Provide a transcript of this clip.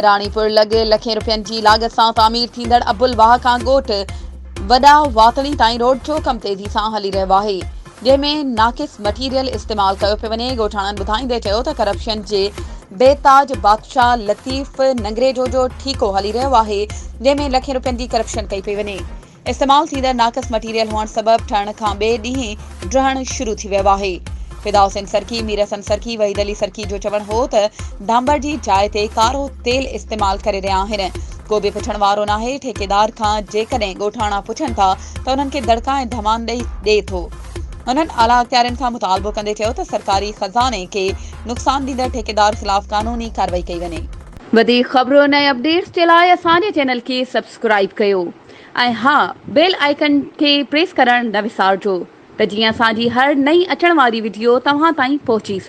राणीपुर लॻ लखें रुपयनि जी लागत सां तामीर थींदड़ अबुल वाह खां ॻोठ वॾा वातड़ी ताईं रोड जो कम तेज़ी सां हली रहियो आहे, जंहिंमें नाक़िस मटीरियल इस्तेमाल कयो पियो वञे। ॻोठाणनि ॿुधाईंदे चयो त करप्शन जे बेताज बादशाह लतीफ़ नंगरेजो जो ठीको हली रहियो आहे, जंहिंमें लखें रुपयनि जी करप्शन कई पई वञे। इस्तेमाल थींदड़ नाक़िस मटीरियल हुअण सबबि ठहण खां ॿिए ॾींहुं ड्रहण शुरू थी वियो आहे। फिदाउ सिंह सरकी, मीर हसन सरकी, वहीद अली सरकी जो चवणु हो त डांबर जी जाइ ते कारो तेल इस्तेमाल करे रहिया आहिनि। को बि पुछण वारो नाहे। ठेकेदार खां जेकॾहिं ॻोठाणा पुछनि था त उन्हनि खे दड़का ऐं धमान ॾिए थो। उन्हनि आला अख़्तियारनि खां मुतालबो कंदे चयो त सरकारी खज़ाने खे नुक़सान ॾींदड़ ठेकेदार ख़िलाफ़ कानूनी कार्रवाई कई वञे। वधीक ख़बरुनि ऐं अपडेट्स जे लाइ असांजे चैनल खे सब्सक्राइब कयो ऐं हा, बेल आइकन खे प्रेस करणु न विसारिजो त जीअं असांजी हर नई अचण वारी वीडियो तव्हां ताईं पहुची सघे।